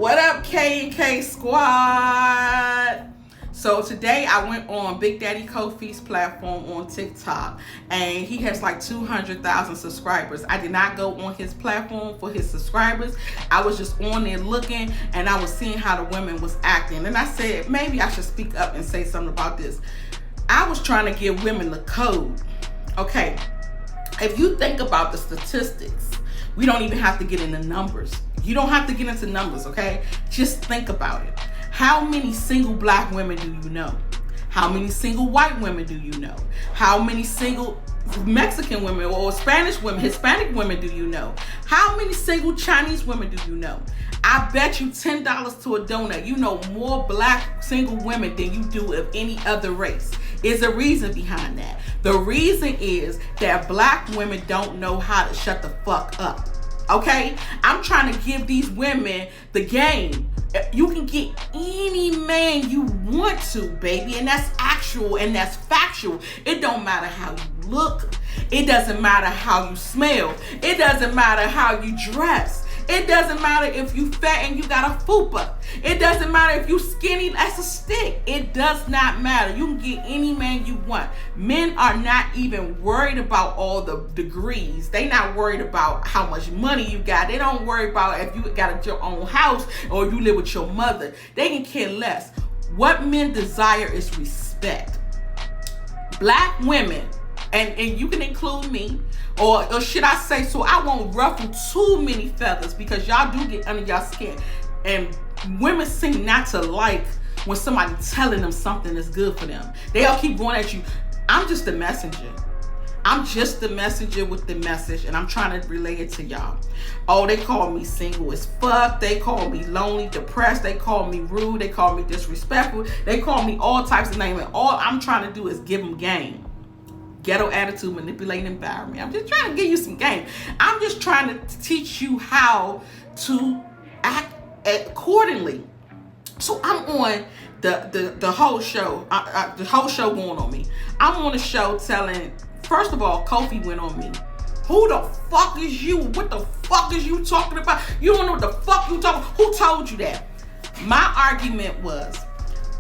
What up, K&K Squad? So today I went on Big Daddy Kofi's platform on TikTok, and he has like 200,000 subscribers. I did not go on his platform for his subscribers. I was just on there looking, and I was seeing how the women was acting. And I said, maybe I should speak up and say something about this. I was trying to give women the code. Okay, if you think about the statistics, we don't even have to get into numbers. You don't have to get into numbers, okay? Just think about it. How many single black women do you know? How many single white women do you know? How many single Mexican women or Spanish women, Hispanic women do you know? How many single Chinese women do you know? I bet you $10 to a donut, you know more black single women than you do of any other race. There's a reason behind that. The reason is that black women don't know how to shut the fuck up. Okay? I'm trying to give these women the game. You can get any man you want to, baby, and that's actual and that's factual. It don't matter how you look. It doesn't matter how you smell. It doesn't matter how you dress. It doesn't matter if you fat and you got a fupa. It doesn't matter if you skinny as a stick. It does not matter. You can get any man you want. Men are not even worried about all the degrees. They not worried about how much money you got. They don't worry about if you got your own house or you live with your mother. They can care less. What men desire is respect. Black women, and you can include me, or should I say, so I won't ruffle too many feathers, because y'all do get under y'all skin. And women seem not to like when somebody telling them something is good for them. They'll keep going at you. I'm just the messenger. I'm just the messenger with the message, and I'm trying to relay it to y'all. Oh, they call me single as fuck. They call me lonely, depressed. They call me rude. They call me disrespectful. They call me all types of names. And all I'm trying to do is give them game. Ghetto attitude, manipulating environment. I'm just trying to give you some game. I'm just trying to teach you how to act accordingly. So I'm on the whole show. The whole show going on me. I'm on the show telling, first of all, Kofi went on me. Who the fuck is you? What the fuck is you talking about? You don't know what the fuck you talking. Who told you that? My argument was,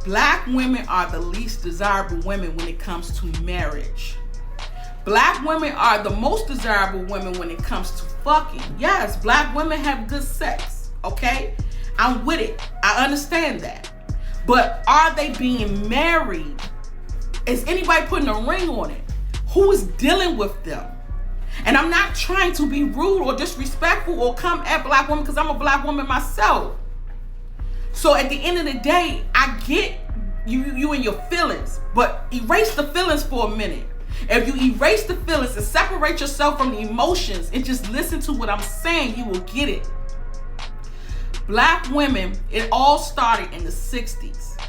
black women are the least desirable women when it comes to marriage. Black women are the most desirable women when it comes to fucking. Yes, black women have good sex, okay? I'm with it. I understand that. But are they being married? Is anybody putting a ring on it? Who is dealing with them? And I'm not trying to be rude or disrespectful or come at black women, because I'm a black woman myself. So at the end of the day, I get you and your feelings, but erase the feelings for a minute. If you erase the feelings and separate yourself from the emotions and just listen to what I'm saying, you will get it. Black women, it all started in the 60s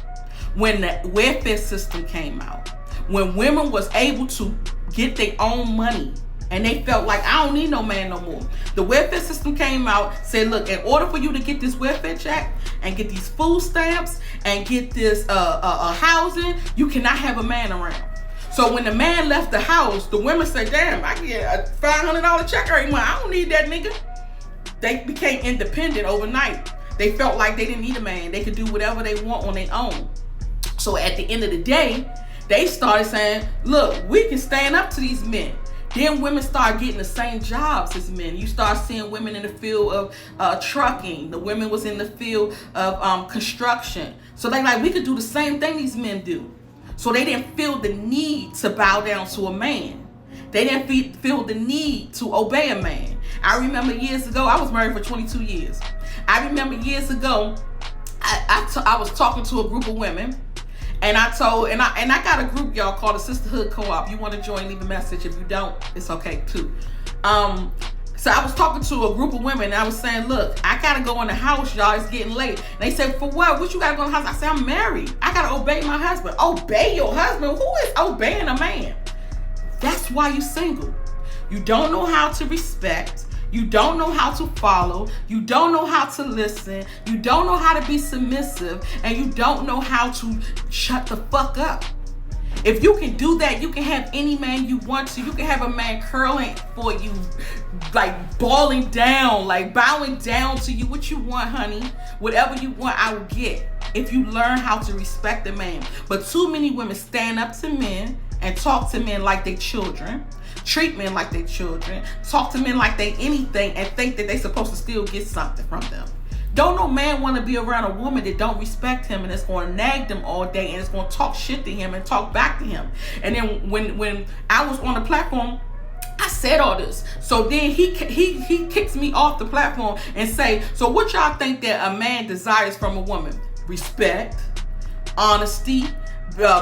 when the welfare system came out. When women was able to get their own money and they felt like, I don't need no man no more. The welfare system came out, said, look, in order for you to get this welfare check and get these food stamps and get this housing, you cannot have a man around. So when the man left the house, the women said, damn, I can get a $500 check every month. I don't need that nigga. They became independent overnight. They felt like they didn't need a man. They could do whatever they want on their own. So at the end of the day, they started saying, look, we can stand up to these men. Then women start getting the same jobs as men. You start seeing women in the field of trucking. The women was in the field of construction. So they like, we could do the same thing these men do. So they didn't feel the need to bow down to a man. They didn't feel the need to obey a man. I remember years ago, I was married for 22 years. I remember years ago, I was talking to a group of women, and I got a group, y'all, called the Sisterhood Co-op. You want to join, leave a message. If you don't, it's okay too. So I was talking to a group of women, and I was saying, look, I got to go in the house, y'all. It's getting late. And they said, for what? What you got to go in the house? I said, I'm married. I got to obey my husband. Obey your husband? Who is obeying a man? That's why you're single. You don't know how to respect. You don't know how to follow. You don't know how to listen. You don't know how to be submissive. And you don't know how to shut the fuck up. If you can do that, you can have any man you want to. You can have a man curling for you, like bawling down, like bowing down to you. What you want, honey? Whatever you want, I will get. If you learn how to respect a man. But too many women stand up to men and talk to men like they children, treat men like they children, talk to men like they anything, and think that they supposed to still get something from them. Don't no man want to be around a woman that don't respect him and it's going to nag them all day and it's going to talk shit to him and talk back to him. And then when I was on the platform, I said all this. So then he kicks me off the platform and say, so what y'all think that a man desires from a woman? Respect, honesty,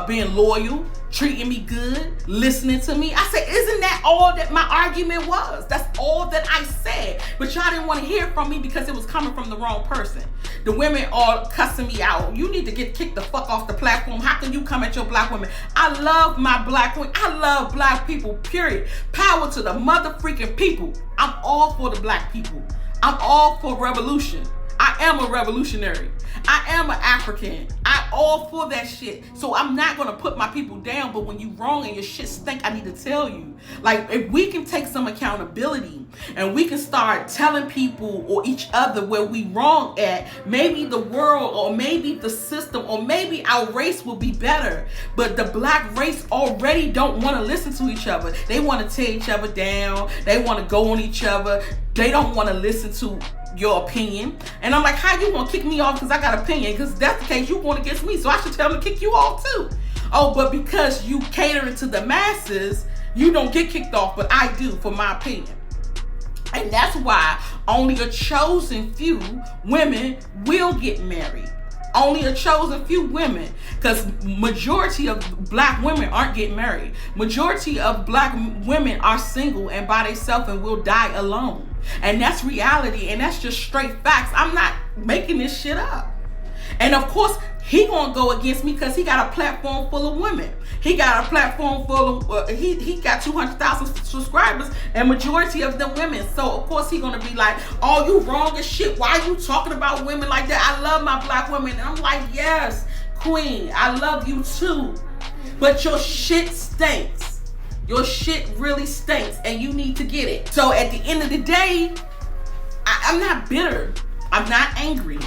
being loyal, treating me good, listening to me. I said, isn't that all that my argument was? That's all that I said. But y'all didn't want to hear from me because it was coming from the wrong person. The women all cussing me out. You need to get kicked the fuck off the platform. How can you come at your black women? I love my black women. I love black people, period. Power to the mother freaking people. I'm all for the black people. I'm all for revolution. I am a revolutionary. I am an African. I'm all for that shit. So I'm not going to put my people down, but when you wrong and your shit stink, I need to tell you. Like, if we can take some accountability and we can start telling people or each other where we wrong at, maybe the world or maybe the system or maybe our race will be better. But the black race already don't want to listen to each other. They want to tear each other down. They want to go on each other. They don't want to listen to your opinion. And I'm like, how you gonna kick me off because I got opinion? Because that's the case, you going against me, so I should tell them to kick you off too. Oh, but because you catering to the masses, you don't get kicked off, but I do, for my opinion. And that's why only a chosen few women will get married. Only a chosen few women, because majority of black women aren't getting married. Majority of black women are single and by themselves and will die alone. And that's reality, and that's just straight facts. I'm not making this shit up. And of course, he gonna go against me because he got a platform full of women. He got a platform full of, he got 200,000 subscribers, and majority of them women. So of course he gonna be like, oh, you wrong as shit. Why are you talking about women like that? I love my black women. And I'm like, yes, queen, I love you too. But your shit stinks. Your shit really stinks, and you need to get it. So at the end of the day, I'm not bitter. I'm not angry.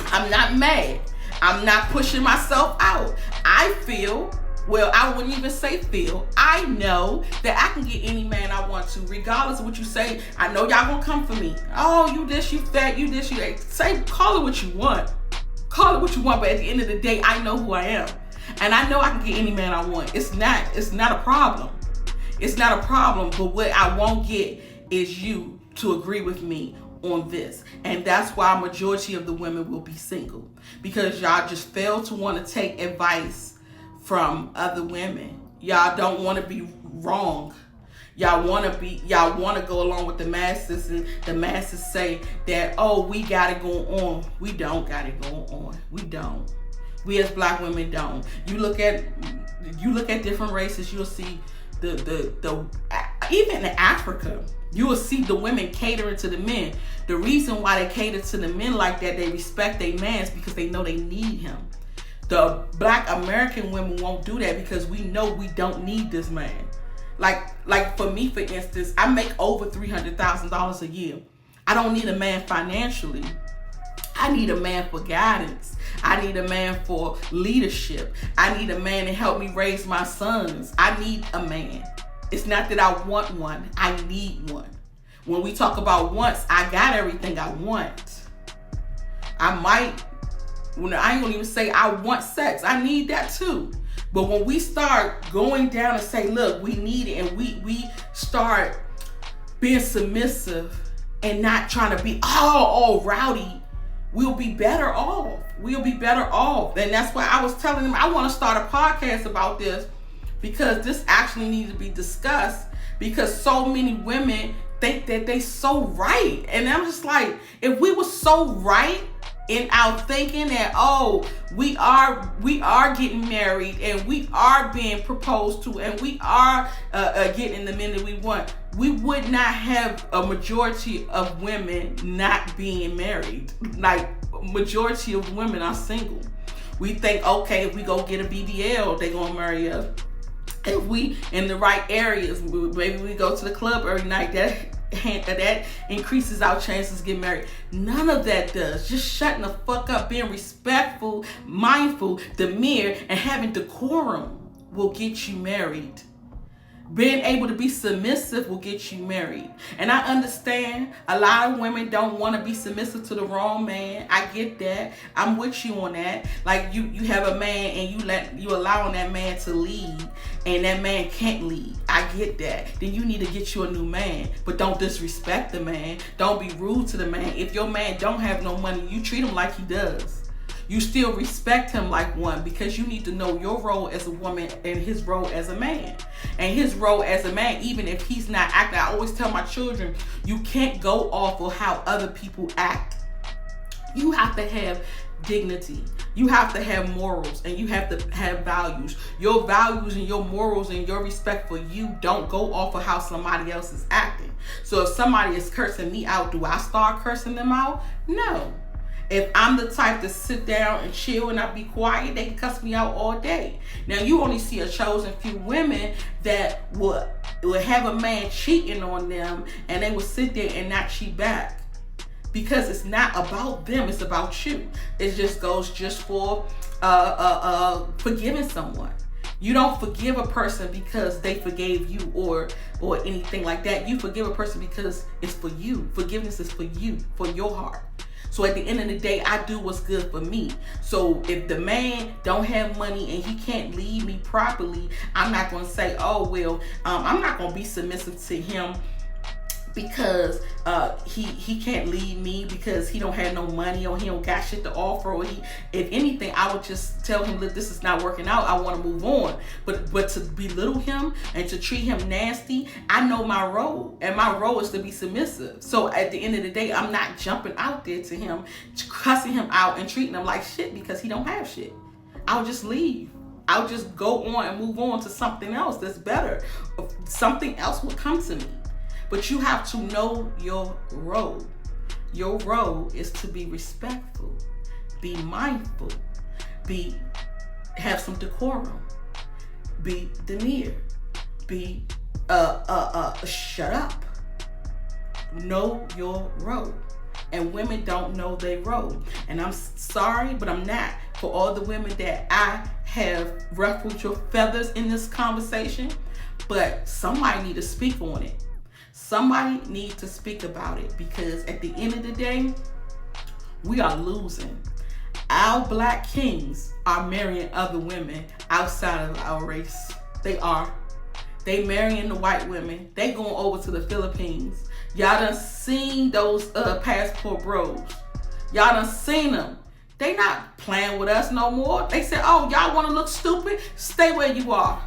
I'm not mad. I'm not pushing myself out. I feel, well, I wouldn't even say feel. I know that I can get any man I want to, regardless of what you say. I know y'all gonna come for me. Oh, you this, you that, you this, you that. Say, call it what you want. Call it what you want, but at the end of the day, I know who I am. And I know I can get any man I want. It's not a problem. It's not a problem, but what I won't get is you to agree with me on this. And that's why a majority of the women will be single, because y'all just fail to want to take advice from other women. Y'all don't want to be wrong. Y'all want to go along with the masses, and the masses say that, oh, we got it going on. We don't got it going on. We don't. We as black women don't. You look at different races, you'll see the even in Africa, you will see the women catering to the men. The reason why they cater to the men like that, they respect their mans because they know they need him. The black American women won't do that because we know we don't need this man. Like for me, for instance, I make over $300,000 a year. I don't need a man financially. I need a man for guidance. I need a man for leadership. I need a man to help me raise my sons. I need a man. It's not that I want one. I need one. When we talk about wants, I got everything I want. I ain't gonna even say I want sex. I need that too. But when we start going down and say, look, we need it, and we start being submissive and not trying to be all rowdy, we'll be better off. We'll be better off. And that's why I was telling them I want to start a podcast about this, because this actually needs to be discussed, because so many women think that they so right. And I'm just like, if we were so right in our thinking that, oh, we are getting married and we are being proposed to and we are getting the men that we want, we would not have a majority of women not being married. Like, majority of women are single. We think, okay, if we go get a BBL, they gonna marry us. If we in the right areas, maybe we go to the club every night, that increases our chances to get married. None of that does. Just shutting the fuck up, being respectful, mindful, demure, and having decorum will get you married. Being able to be submissive will get you married. And I understand a lot of women don't want to be submissive to the wrong man. I get that. I'm with you on that. Like you have a man and you allowing that man to lead, and that man can't lead. I get that. Then you need to get you a new man. But don't disrespect the man. Don't be rude to the man. If your man don't have no money, you treat him like he does. You still respect him like one, because you need to know your role as a woman and his role as a man. And his role as a man, even if he's not acting, I always tell my children, you can't go off of how other people act. You have to have dignity. You have to have morals, and you have to have values. Your values and your morals and your respect for you don't go off of how somebody else is acting. So if somebody is cursing me out, do I start cursing them out? No. If I'm the type to sit down and chill and not be quiet, they can cuss me out all day. Now, you only see a chosen few women that would have a man cheating on them, and they would sit there and not cheat back. Because it's not about them, it's about you. It just goes just for forgiving someone. You don't forgive a person because they forgave you or anything like that. You forgive a person because it's for you. Forgiveness is for you, for your heart. So at the end of the day, I do what's good for me. So if the man don't have money and he can't lead me properly, I'm not going to say, oh, well, I'm not going to be submissive to him because he can't lead me because he don't have no money or he don't got shit to offer, or if anything, I would just tell him that this is not working out, I want to move on. But to belittle him and to treat him nasty, I know my role, and my role is to be submissive. So at the end of the day, I'm not jumping out there to him, cussing him out and treating him like shit because he don't have shit. I'll just leave. I'll just go on and move on to something else that's better. Something else will come to me. But you have to know your role. Your role is to be respectful, be mindful, have some decorum, be demure, be shut up. Know your role. And women don't know their role. And I'm sorry, but I'm not. For all the women that I have ruffled your feathers in this conversation, but somebody need to speak on it. Somebody needs to speak about it, because at the end of the day, we are losing. Our black kings are marrying other women outside of our race. They are. They marrying the white women. They going over to the Philippines. Y'all done seen those passport bros. Y'all done seen them. They not playing with us no more. They said, oh, y'all want to look stupid? Stay where you are.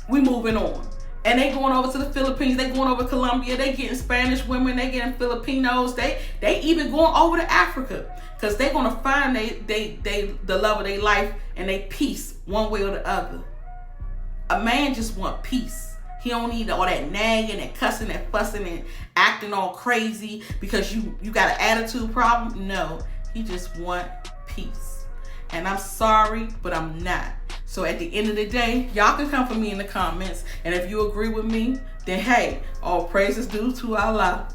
We moving on. And they going over to the Philippines. They going over to Colombia. They getting Spanish women. They getting Filipinos. They even going over to Africa, because they gonna find the love of their life and they peace one way or the other. A man just want peace. He don't need all that nagging and cussing and fussing and acting all crazy because you got an attitude problem. No, he just want peace. And I'm sorry, but I'm not. So at the end of the day, y'all can come for me in the comments. And if you agree with me, then hey, all praises due to Allah.